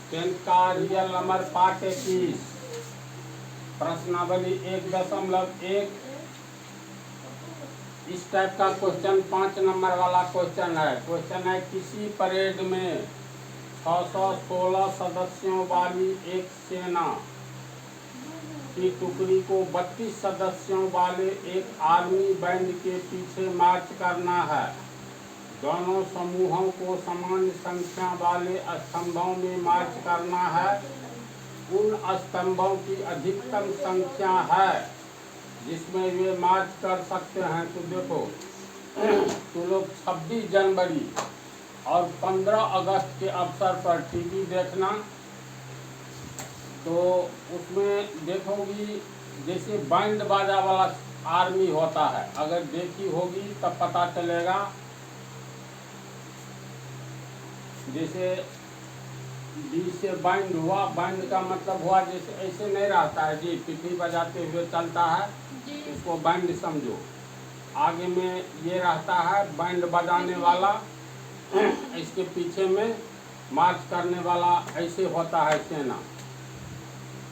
10 का real number part 21 प्रश्नावली 1.1 इस टाइप का क्वेश्चन 5 नंबर वाला क्वेश्चन है। क्वेश्चन है किसी परेड में 616 सदस्यों वाली एक सेना की टुकड़ी को 32 सदस्यों वाले एक आर्मी बैंड के पीछे मार्च करना है। दोनों समूहों को समान संख्या वाले स्तंभों में मार्च करना है। उन स्तंभों की अधिकतम संख्या है जिसमें वे मार्च कर सकते हैं। तो देखो तो लोग 26 जनवरी और 15 अगस्त के अवसर पर टीवी देखना, तो उसमें देखोगी जैसे बैंड बाजा वाला आर्मी होता है, अगर देखी होगी तब पता चलेगा। जैसे डी से बैंड हुआ, बैंड का मतलब हुआ जैसे ऐसे नहीं रहता है जी, पिपी बजाते हुए चलता है, इसको बैंड समझो। आगे में ये रहता है बैंड बजाने वाला, इसके पीछे में मार्च करने वाला ऐसे होता है सेना।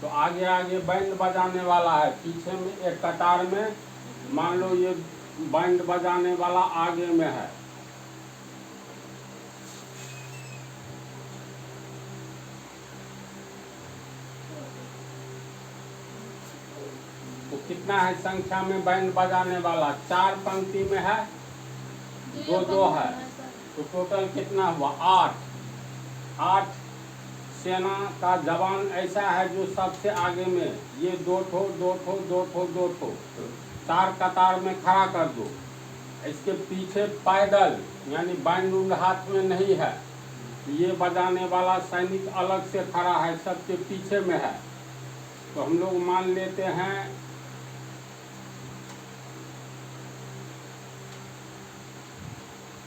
तो आगे आगे बैंड बजाने वाला है, पीछे में एक कतार में मान लो ये बैंड बजाने वाला आगे में है। तो कितना है संख्या में बैंड बजाने वाला? 4 पंक्ति में है, दो है, तो टोटल कितना हुआ? 8 सेना का जवान ऐसा है जो सबसे आगे में, ये दो ठो 4 कतार में खड़ा कर दो। इसके पीछे पैदल यानी बैंड हाथ में नहीं है, ये बजाने वाला सैनिक अलग से खड़ा है, सबके पीछे में है। तो हम लोग मान लेते हैं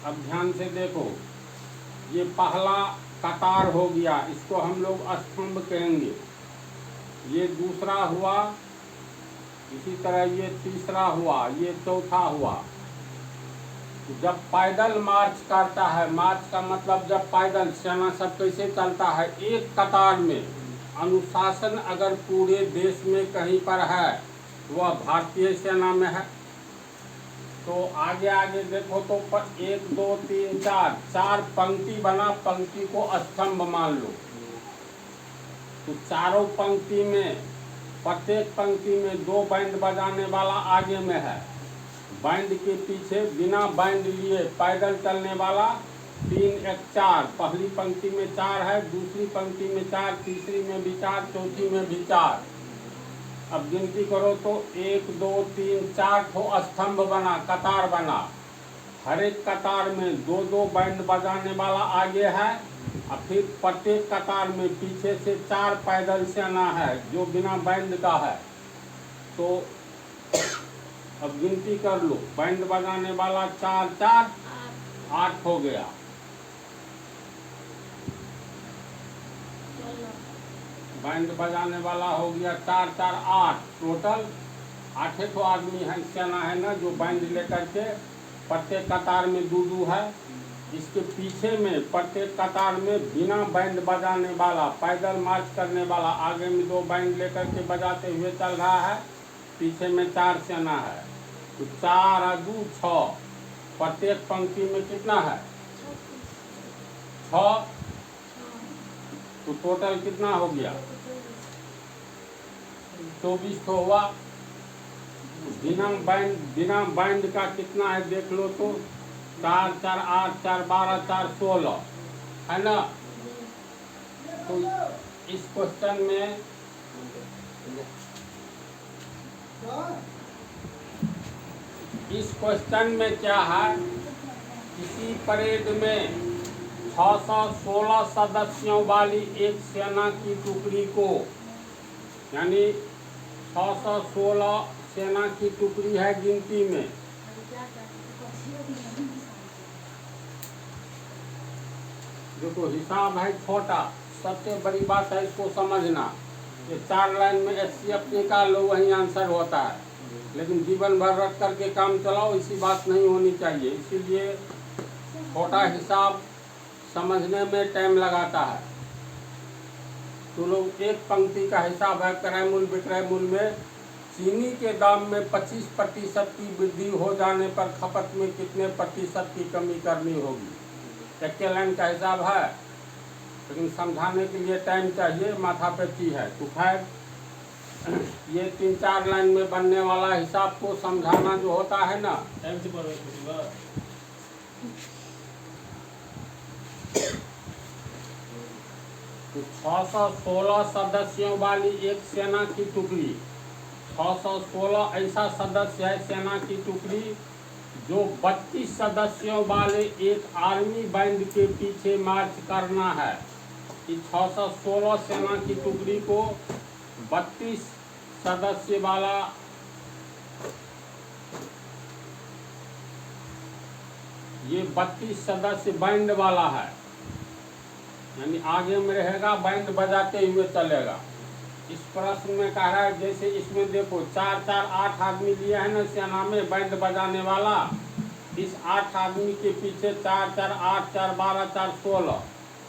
अब ध्यान से देखो, ये पहला कतार हो गया, इसको हम लोग स्तंभ कहेंगे। ये दूसरा हुआ, इसी तरह ये तीसरा हुआ, ये चौथा हुआ। जब पैदल मार्च करता है, मार्च का मतलब जब पैदल सेना सब कैसे चलता है एक कतार में, अनुशासन अगर पूरे देश में कहीं पर है वह भारतीय सेना में है। तो आगे आगे देखो तो 1 2 3 4 पंक्ति बना, पंक्ति को स्तंभ मान लो। तो चारों पंक्ति में, प्रत्येक पंक्ति में 2 बैंड बजाने वाला आगे में है, बैंड के पीछे बिना बैंड लिए पैदल चलने वाला 3 1 4। पहली पंक्ति में 4 है, दूसरी पंक्ति में 4, तीसरी में भी 4, चौथी में भी 4। अब गिनती करो तो 1 2 3 4 ठो स्तंभ बना, कतार बना। हर एक कतार में 2 बैंड बजाने वाला आगे है, और फिर प्रत्येक कतार में पीछे से 4 पैदल सेना है जो बिना बैंड का है। तो अब गिनती कर लो, बैंड बजाने वाला 4 4 8 हो गया। बैंड बजाने वाला हो गया 4 4 8, टोटल 8 तो आदमी है, सेना है ना, जो बैंड लेकर के प्रत्येक कतार में 2 है। इसके पीछे में प्रत्येक कतार में बिना बैंड बजाने वाला पैदल मार्च करने वाला, आगे में 2 बैंड लेकर के बजाते हुए चल रहा है, पीछे में 4 सेना है। तो 4 और 2 6, प्रत्येक पंक्ति में कितना है? 6। तो टोटल कितना हो गया? 24 तो हुआ। बिना बैंड का कितना है देख लो तो, 4 4 8 4 12 4 16 है ना। तो इस क्वेश्चन में क्या है, किसी परेड में 616 सदस्यों वाली एक सेना की टुकड़ी को, यानी 616 सेना की टुकड़ी है गिनती में। देखो हिसाब है छोटा, सबसे बड़ी बात है इसको समझना। ये 4 लाइन में HCF निकाल लो, वही आंसर होता है, लेकिन जीवन भर रख करके काम चलाओ, इसी बात नहीं होनी चाहिए। इसीलिए छोटा हिसाब समझने में टाइम लगाता है। तो लोग एक पंक्ति का हिसाब है क्रय मूल्य विक्रय मूल्य में चीनी के दाम में 25% की वृद्धि हो जाने पर खपत में कितने प्रतिशत की कमी करनी होगी। एक लाइन का हिसाब है, लेकिन समझाने के लिए टाइम चाहिए, माथा पेची है। तो खैर ये 3-4 लाइन में बनने वाला हिसाब को समझाना जो होता है ना, टाइम से पढ़ो। तो 616 सदस्यों वाली एक सेना की टुकड़ी, 616 ऐसा सदस्य है सेना की टुकड़ी जो 32 सदस्यों वाले एक आर्मी बैंड के पीछे मार्च करना है। इस 616 सेना की टुकड़ी को 32 सदस्य वाला ये 32 सदस्य बैंड वाला है, यानी आगे में रहेगा, बैंड बजाते हुए चलेगा। इस प्रश्न में कह रहा है, जैसे इसमें देखो 4-4-8 आदमी लिए हैं ना सेना में बैंड बजाने वाला, इस 8 आदमी के पीछे 4-4-8 4-12 4-16,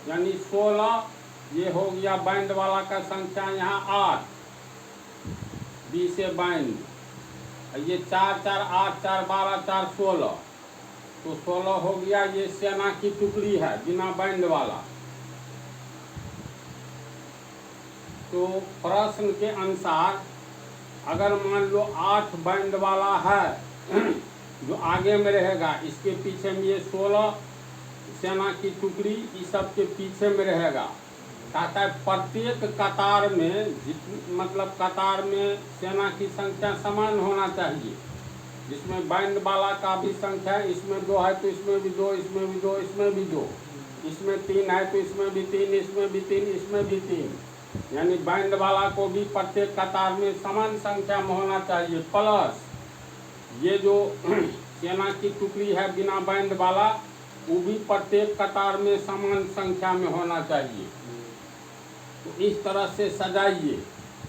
यानी 16 ये हो गया बैंड वाला का संख्या। यहाँ 8 20 से बैंड, ये 4-4-8 4-12 4-16, तो 16 हो गया। ये सेना की टुकड़ी है बिना बैंड वाला। तो प्रश्न के अनुसार अगर मान लो 8 बैंड वाला है जो आगे में रहेगा, इसके पीछे में ये 16 सेना की टुकड़ी इस सब के पीछे में रहेगा। कहता है प्रत्येक कतार में मतलब कतार में सेना की संख्या समान होना चाहिए, जिसमें बैंड वाला का भी संख्या है, इसमें 2 है तो इसमें भी 2, इसमें भी 2, इसमें भी 2, इसमें 3 है तो इसमें भी 3, इसमें भी 3, इसमें भी 3, यानी बैंड वाला को भी प्रत्येक कतार में समान संख्या में होना चाहिए। प्लस ये जो सेना की टुकड़ी है बिना बैंड वाला, वो भी प्रत्येक कतार में समान संख्या में होना चाहिए। तो इस तरह से सजाइए,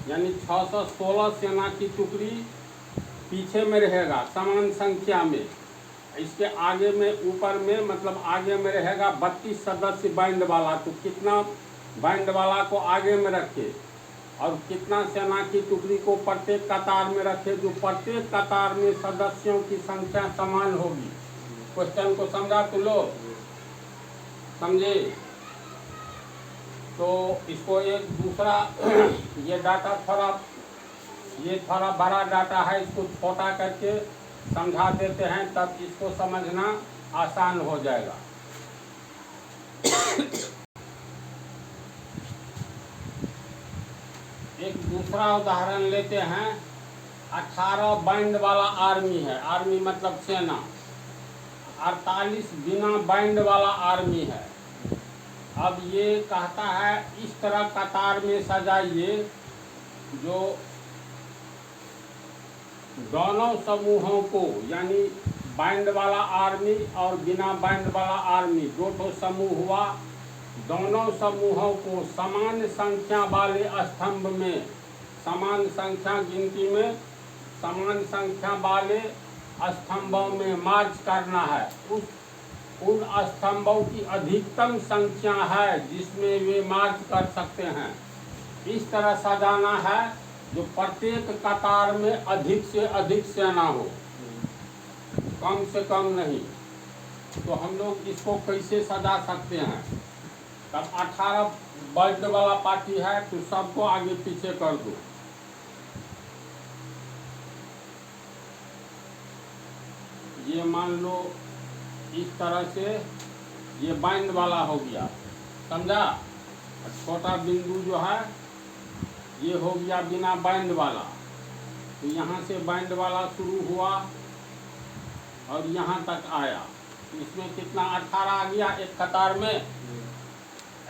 यानी 616 सेना की टुकड़ी पीछे में रहेगा समान संख्या में, इसके आगे में ऊपर में मतलब आगे में रहेगा 32 सदस्य बैंड वाला। तो कितना बैंड वाला को आगे में रखे और कितना सेना की टुकड़ी को प्रत्येक कतार में रखे, जो प्रत्येक कतार में सदस्यों की संख्या समान होगी। क्वेश्चन को समझा तो लो, समझे? तो इसको एक दूसरा ये डाटा थोड़ा बड़ा डाटा है, इसको छोटा करके समझा देते हैं, तब इसको समझना आसान हो जाएगा। एक दूसरा उदाहरण लेते हैं। 18 बैंड वाला आर्मी है, आर्मी मतलब सेना। 48 बिना बैंड वाला आर्मी है। अब ये कहता है इस तरह कतार में सजाइए जो दोनों समूहों को, यानी बैंड वाला आर्मी और बिना बैंड वाला आर्मी, 2 समूह हुआ, दोनों समूहों को समान संख्या वाले स्तंभ में, समान संख्या गिनती में समान संख्या वाले स्तंभों में मार्च करना है। उन स्तंभों की अधिकतम संख्या है जिसमें वे मार्च कर सकते हैं। इस तरह सजाना है जो प्रत्येक कतार में अधिक से अधिक सेना हो, कम से कम नहीं। तो हम लोग इसको कैसे सजा सकते हैं? तब 18 बैंड वाला पार्टी है तो सबको आगे पीछे कर दो। ये मान लो इस तरह से ये बैंड वाला हो गया, समझा? छोटा बिंदु जो है ये हो गया बिना बैंड वाला। तो यहाँ से बैंड वाला शुरू हुआ और यहाँ तक आया, तो इसमें कितना 18 आ गया एक कतार में,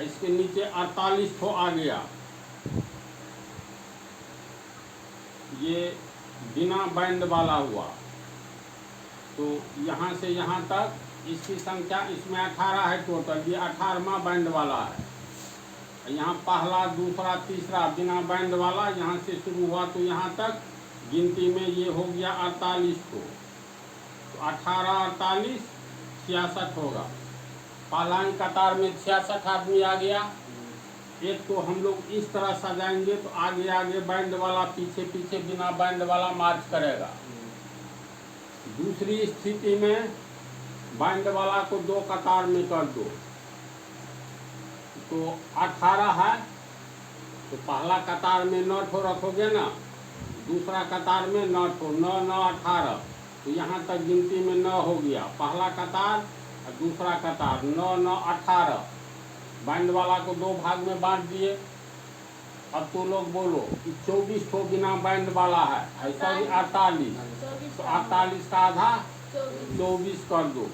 इसके नीचे 48 तो आ गया। ये बिना बैंड वाला हुआ। तो यहाँ से यहाँ तक इसकी संख्या, इसमें 18 है टोटल, ये 18वां बैंड वाला है। यहाँ पहला दूसरा तीसरा बिना बैंड वाला यहाँ से शुरू हुआ, तो यहाँ तक गिनती में ये हो गया 48 को। तो 18 48 66 होगा। पहला कतार में 66 आदमी आ गया, एक तो हम लोग इस तरह सजाएंगे तो आगे आगे बैंड वाला, पीछे पीछे बिना बैंड वाला मार्च करेगा। दूसरी स्थिति में बैंड वाला को 2 कतार में कर दो, तो 18 है, तो पहला कतार में 9 ठो रखोगे ना, दूसरा कतार में 9 ठो, 9 9 18, तो यहाँ तक गिनती में 9 हो गया। पहला कतार और दूसरा कतार, 9 9 18। बैंड वाला को 2 भाग में बांट दिए। अब तो लोग बोलो कि 24 ठो बिना बैंड वाला है, ऐसा ही 48, तो 48 का आधा 24 कर दो।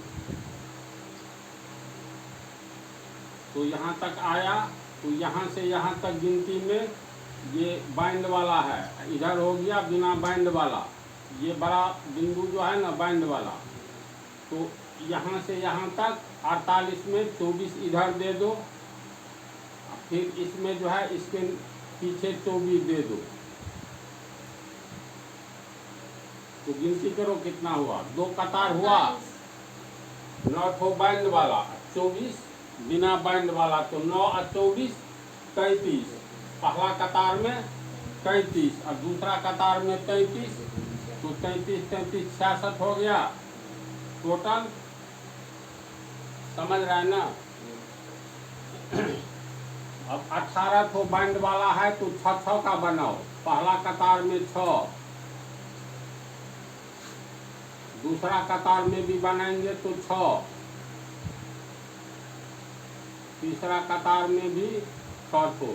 तो यहाँ तक आया, तो यहाँ से यहाँ तक गिनती में ये बैंड वाला है, इधर हो गया बिना बैंड वाला। ये बड़ा बिंदु जो है ना बैंड वाला, तो यहाँ से यहाँ तक 48 में 24 इधर दे दो, फिर इसमें जो है इसके पीछे 24 दे दो। तो गिनती करो कितना हुआ, 2 कतार हुआ, 9 ठो बैंड वाला, 24 बिना बैंड वाला, तो 9 और 24 33। पहला कतार में 33 और दूसरा कतार में 33, तो 33 33 66 हो गया टोटल। समझ रहे हैं ना। अब 18 ठो बैंड वाला है तो 6 6 का बनाओ। पहला कतार में 6, दूसरा कतार में भी बनाएंगे तो 6, तीसरा कतार में भी 6 ठो।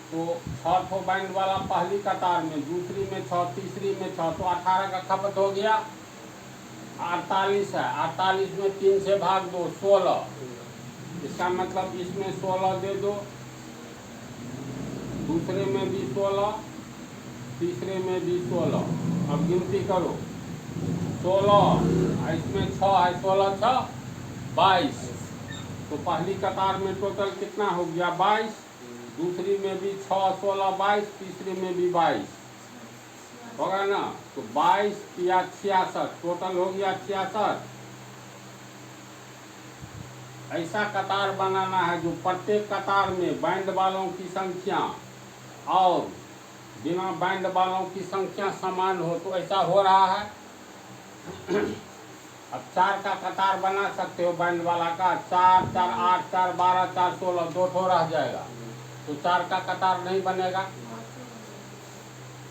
तो 6 ठो बैंड वाला पहली कतार में, दूसरी में 6, तीसरी में 6, तो 18 का खपत हो गया। 48 है, 48 में 3 से भाग दो, 16। इसका मतलब इसमें 16 दे दो, दूसरे में भी 16, तीसरे में भी 16। अब गिनती करो, 16 इसमें 6 है, 16 6 22। तो पहली कतार में टोटल कितना हो गया 22, दूसरी में भी 6 16 22, तीसरी में भी 22 होगा ना। तो 22 या 66, टोटल हो गया 66। ऐसा कतार बनाना है जो प्रत्येक कतार में बैंड वालों की संख्या और बिना बैंड वालों की संख्या समान हो। तो ऐसा हो रहा है। अब 4 का कतार बना सकते हो बैंड वाला का, 4 4 8 4 12 4 16, 2 ठो रह जाएगा, तो 4 का कतार नहीं बनेगा।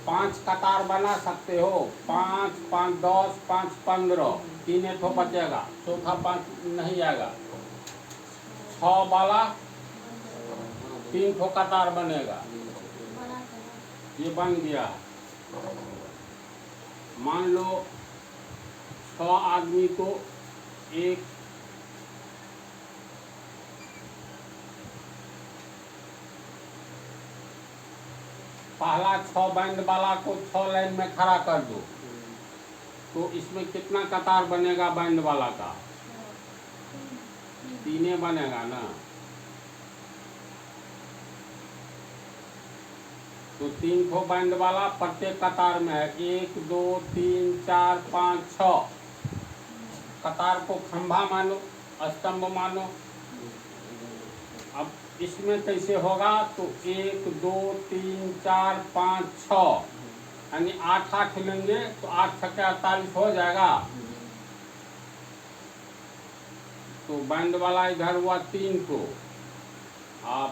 5 कतार बना सकते हो, 5 5 10 5 15, 3 ठो बचेगा, चौथा 5 नहीं आएगा। 6 वाला 3 ठो कतार बनेगा, ये बन गया। मान लो 6 आदमी को एक पहला 6 बैंड वाला को 6 लाइन में खड़ा कर दो, तो इसमें कितना कतार बनेगा बैंड वाला का? 3 बनेगा ना। तो 3 ठो बैंड वाला प्रत्येक कतार में है, 1 2 3 4 5 6। कतार को खंभा मानो, स्तंभ मानो। अब इसमें कैसे होगा? तो 1 2 3 4 5 6, यानी 8 8 लेंगे तो 8 छक्के 48 हो जाएगा। तो बैंड वाला इधर हुआ 3 ठो,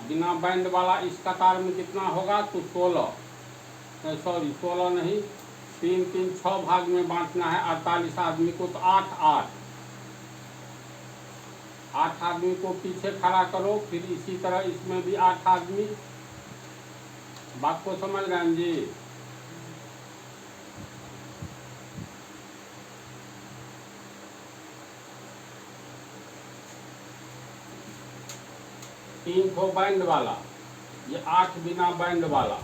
बिना बैंड वाला इस कतार में कितना होगा? तो 16, सॉरी 16 नहीं, 3 3 6 भाग में बांटना है 48 आदमी को, तो 8 8 8 आदमी को पीछे खड़ा करो, फिर इसी तरह इसमें भी 8 आदमी। बात को समझ रहे हैं जी? तीन ठो बैंड वाला, ये 8 बिना बैंड वाला,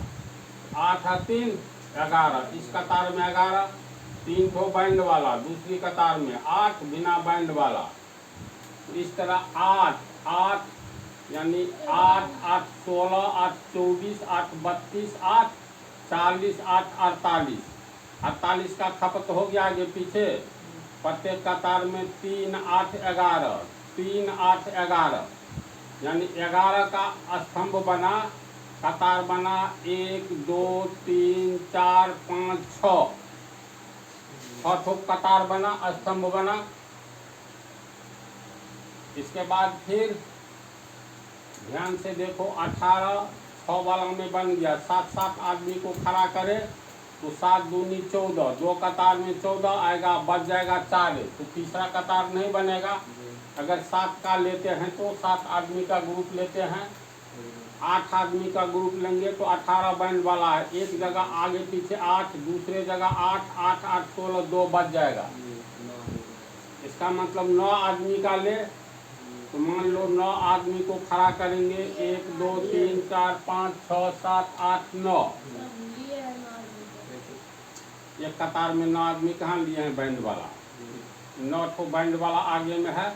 8 है 3 11, इस कतार में 11, 3 ठो बैंड वाला, दूसरी कतार में 8 बिना बैंड वाला। तो इस तरह 8 8 यानी 8 8 16 8 24 8 32 8 40 8 48, 48 का खपत हो गया आगे पीछे। प्रत्येक कतार में 3 8 11, 3 8 11, यानी 11 का स्तंभ बना, कतार बना 1 2 3 4 5 6 ठो कतार बना, स्तंभ बना। इसके बाद फिर ध्यान से देखो, 18 6 वाला में बन गया। 7 7 आदमी को खड़ा करे तो 7 दूनी 14, 2 कतार में 14 आएगा, बच जाएगा 4, तो तीसरा कतार नहीं बनेगा। अगर 7 का लेते हैं तो 7 आदमी का ग्रुप लेते हैं, 8 आदमी का ग्रुप लेंगे तो 18 बैंड वाला है। एक जगह आगे पीछे 8, दूसरे जगह 8 8 8 16, 2 बच जाएगा। इसका मतलब 9 आदमी का ले तो मान लो 9 आदमी को खड़ा करेंगे, 1 2 3 4 5 6 7 8 9। एक कतार में 9 आदमी कहाँ लिए हैं बैंड वाला? 9 ठो बैंड वाला आगे में है,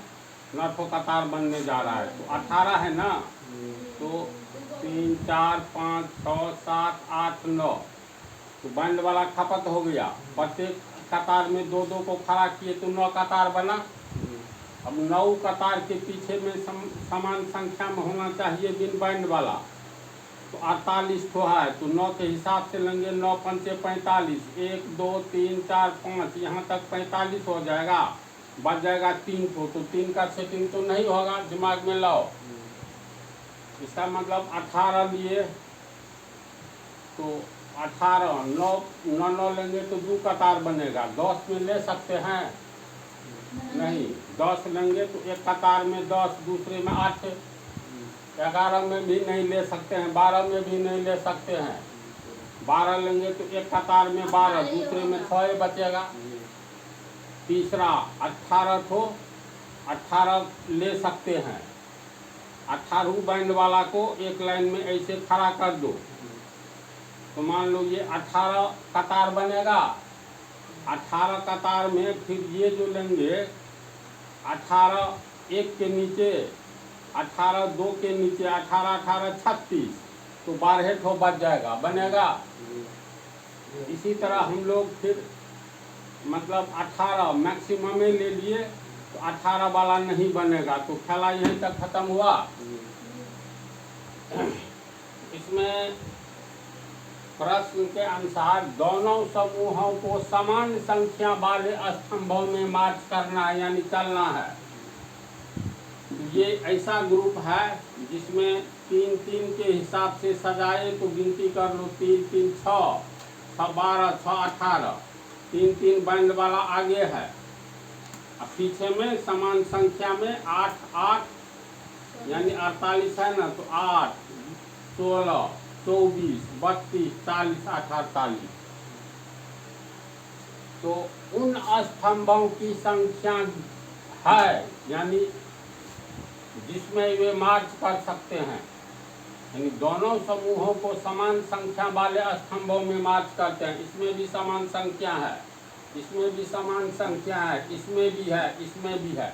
9 ठो कतार बनने जा रहा है, तो 18 है ना। तो 3 4 5 6 7 8 9, तो बैंड वाला खपत हो गया। प्रत्येक कतार में 2 2 को खड़ा किए तो 9 कतार बना। अब 9 कतार के पीछे में समान संख्या में होना चाहिए बिन बैंड वाला, तो 48 ठो है, तो 9 के हिसाब से लेंगे। 9 पंचे 45, 1 2 3 4 5, यहाँ तक 45 हो जाएगा, बच जाएगा 3 ठो। तो 3 का सेटिंग तो नहीं होगा, दिमाग में लाओ। इसका मतलब 18 लिए तो 18 9 9 9 लेंगे तो 2 कतार बनेगा। 10 में ले सकते हैं? नहीं। 10 लेंगे तो एक कतार में 10, दूसरे में 8, 11 में भी नहीं ले सकते हैं, 12 में भी नहीं ले सकते हैं। 12 लेंगे तो एक कतार में 12, दूसरे में 6 बचेगा। तीसरा 18 ठो, 18 ले सकते हैं। 18 बैंड वाला को एक लाइन में ऐसे खड़ा कर दो, तो मान लो ये 18 कतार बनेगा। 18 कतार में फिर ये जो लेंगे, 18 एक के नीचे, 18 2 के नीचे, 18 18 36, तो 12 ठो बच जाएगा, बनेगा। इसी तरह हम लोग फिर मतलब 18 मैक्सिमम में ले लिए तो 18 वाला नहीं बनेगा, तो खेला यहीं तक खत्म हुआ। इसमें प्रश्न के अनुसार दोनों समूहों को समान संख्या वाले स्तंभों में मार्च करना है, यानी चलना है। ये ऐसा ग्रुप है जिसमें 3 3 के हिसाब से सजाए तो गिनती कर लो, 3 3 6 6 12 6 18, 3 3 बैंड वाला आगे है। अब पीछे में समान संख्या में 8 8, यानी 48 है ना, तो 8 16 24 32 40 48। तो उन स्तंभों की संख्या है, यानी जिसमें वे मार्च कर सकते हैं। यानी दोनों समूहों को समान संख्या वाले स्तंभों में मार्च करते हैं। इसमें भी समान संख्या है, इसमें भी समान संख्या है, इसमें भी है, इसमें भी है।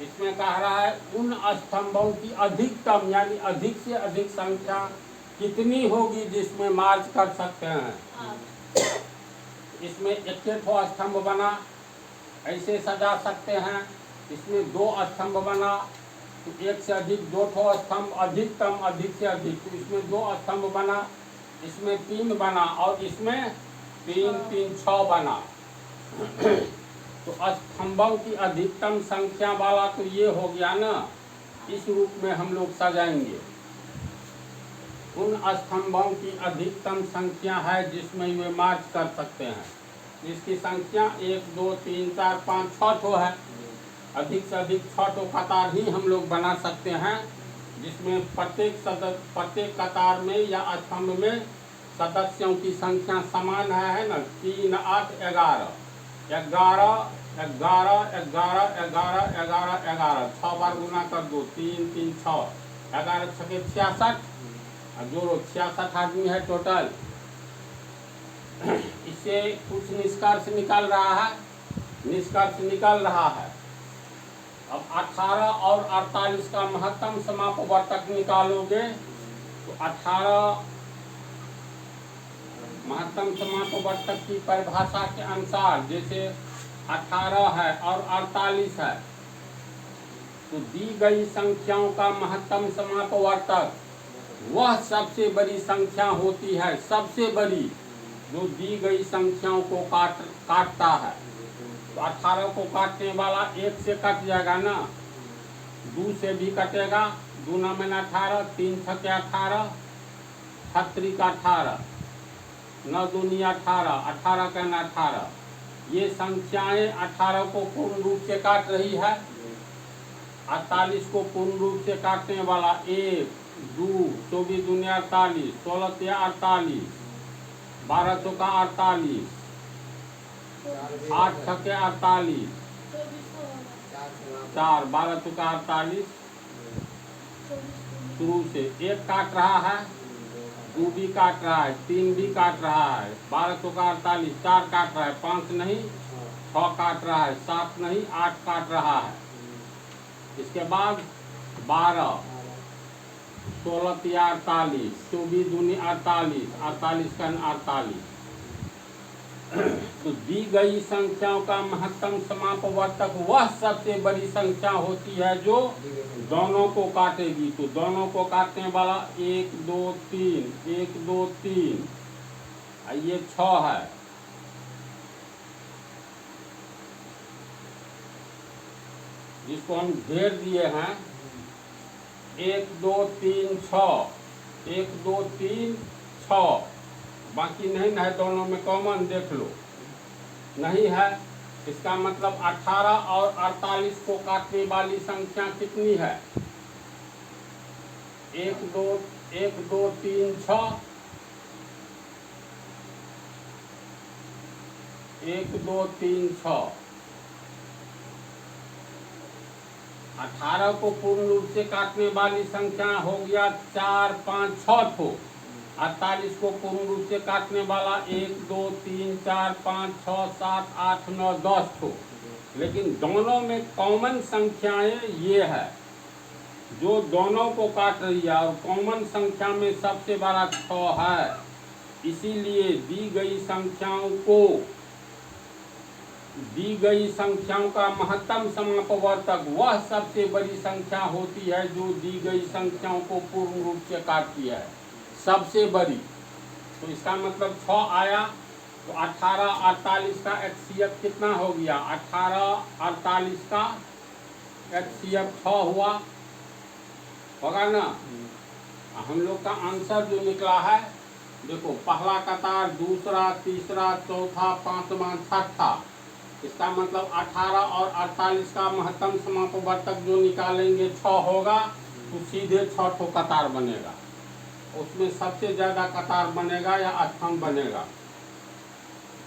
इसमें कह रहा है उन स्तंभों की अधिकतम, यानी अधिक से अधिक संख्या कितनी होगी जिसमें मार्च कर सकते हैं। इसमें 1 ठो स्तंभ बना, ऐसे सजा सकते हैं। इसमें 2 स्तंभ बना तो 1 से अधिक 2 ठो स्तंभ, अधिकतम अधिक से अधिक, तो इसमें 2 स्तंभ बना, इसमें 3 बना, और इसमें 3 3 6 बना। तो स्तंभों की अधिकतम संख्या वाला तो ये हो गया ना, इस रूप में हम लोग सजाएंगे। उन स्तंभों की अधिकतम संख्या है जिसमें वे मार्च कर सकते हैं। इसकी संख्या 1 2 3 4 5 6 ठो है। अधिक से अधिक 6 ठो कतार ही हम लोग बना सकते हैं, जिसमें प्रत्येक कतार में या स्तंभ में सदस्यों की संख्या समान है ना। 3 8 11 11 11 11 11 11 11, 6 बार गुना कर दो, 3 3 6, 11 6 66, जोड़ो 66 आदमी है टोटल। इससे कुछ निष्कर्ष निकल रहा है, निष्कर्ष निकल रहा है। अब 18 और 48 का महत्तम समापवर्तक निकालोगे तो 18 महत्तम समापवर्तक की परिभाषा के अनुसार, जैसे 18 है और 48 है, तो दी गई संख्याओं का महत्तम समापवर्तक वह सबसे बड़ी संख्या होती है, सबसे बड़ी, जो दी गई संख्याओं को काटता है। तो 18 को काटने वाला 1 से कट जाएगा ना, 2 से भी कटेगा, 2 9 में 18, 3 छके 18, 36 का 18, 9 दूनी 18, 18 का 18। ये संख्याएं 18 को पूर्ण रूप से काट रही है। 48 को पूर्ण रूप से काटने वाला 1 2 24 दूनी 48, 16 तिया 48, 12 चौका 48, 8 छके 48, 4 12 चौका 48। शुरू से 1 काट रहा है, 2 भी काट रहा है, 3 भी काट रहा है, 12 चौका 48, 4 काट रहा है, 5 नहीं, 6 काट रहा है, 7 नहीं, 8 काट रहा है। इसके बाद 12 16 तिया 48, 24 दूनी 48, 48 का 48। तो दी गई संख्याओं का महत्तम समापवर्तक वह सबसे बड़ी संख्या होती है जो दोनों को काटेगी। तो दोनों को काटने वाला 1 2 3, 1 2 3, ये 6 है। जिसको हम घेर दिए हैं, 1 2 3 6, 1 2 3 6, बाकी नहीं है, दोनों में कॉमन देख लो, नहीं है। इसका मतलब 18 और 48 को काटने वाली संख्या कितनी है? 1 2 3 6, 1 2 3 6। 18 को पूर्ण रूप से काटने वाली संख्या हो गया 4 5 6 ठो। 48 को पूर्ण रूप से काटने वाला 1 2 3 4 5 6 7 8 9 10 ठो। लेकिन दोनों में कॉमन संख्याएं ये है, जो दोनों को काट रही है, और कॉमन संख्या में सबसे बड़ा 6 है। इसीलिए दी गई संख्याओं का महत्तम समापवर्तक वह सबसे बड़ी संख्या होती है जो दी गई संख्याओं को पूर्ण रूप से काटती है, सबसे बड़ी। तो इसका मतलब 6 आया, तो 18 48 का HCF कितना हो गया? 18 48 का HCF 6 हुआ, होगा ना? हम लोग का आंसर जो निकला है, देखो, पहला कतार, दूसरा, तीसरा, चौथा, पांचवा, छठा। इसका मतलब 18 और 48 का महत्तम समापवर्तक जो निकालेंगे 6 होगा, तो सीधे 6 ठो कतार बनेगा। उसमें सबसे ज्यादा कतार बनेगा या स्तंभ बनेगा।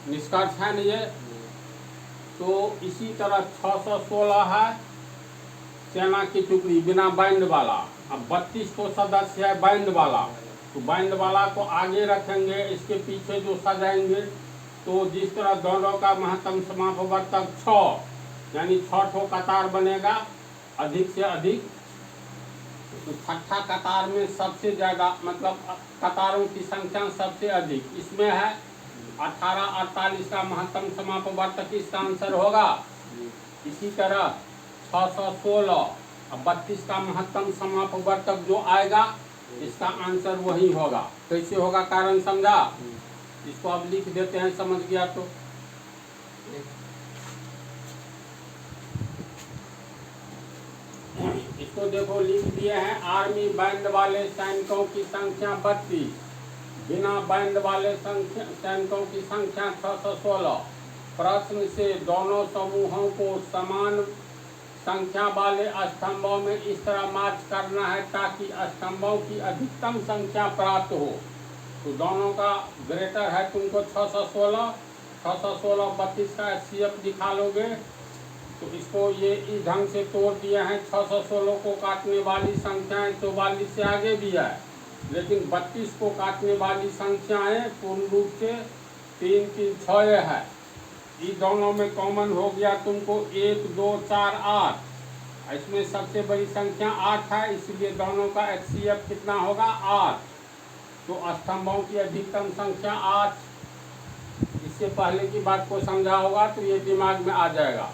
निष्कर्ष है ना ये? तो इसी तरह 616 है सेना की टुकड़ी बिना बैंड वाला। अब 32 को सदस्य है बैंड वाला, तो बैंड वाला को आगे रखेंगे, इसके पीछे जो सजाएंगे, तो जिस तरह दोनों का महत्तम समापवर्तक 6, यानी 6 ठो कतार बनेगा, अधिक से अधिक। तो छठा कतार में सबसे ज्यादा, मतलब कतारों की संख्या सबसे अधिक इसमें है। 18 48 का महत्तम समापवर्तक इसका आंसर होगा। इसी तरह 616 और 32 का महत्तम समापवर्तक जो आएगा, इसका आंसर वही होगा। कैसे होगा, कारण समझा? इसको अब लिख देते हैं, समझ गया तो। इसको देखो, लिख दिए हैं, आर्मी बैंड वाले सैनिकों की संख्या 32, बिना बैंड वाले सैनिकों की संख्या 616। प्रश्न से दोनों समूहों को समान संख्या वाले स्तंभों में इस तरह मार्च करना है ताकि स्तंभों की अधिकतम संख्या प्राप्त हो। तो दोनों का ग्रेटर है तुमको 616, 32 का HCF दिखा लोगे। तो इसको ये इस ढंग से तोड़ दिए हैं। 616 को काटने वाली संख्याएं 44 से आगे भी है, लेकिन 32 को काटने वाली संख्याएं पूर्ण रूप से 3 3 6 है। ये दोनों में कॉमन हो गया तुमको 1 2 4 8। इसमें सबसे बड़ी संख्या 8 है, इसलिए दोनों का HCF कितना होगा? 8। तो स्तंभों की अधिकतम संख्या 8। इससे पहले की बात को समझा होगा तो ये दिमाग में आ जाएगा।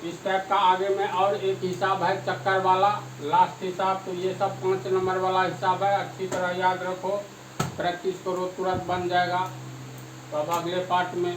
इस टाइप का आगे में और एक हिसाब है चक्कर वाला, लास्ट हिसाब। तो ये सब 5 नंबर वाला हिसाब है, अच्छी तरह याद रखो, प्रैक्टिस करो, तुरंत बन जाएगा। तो अब अगले पार्ट में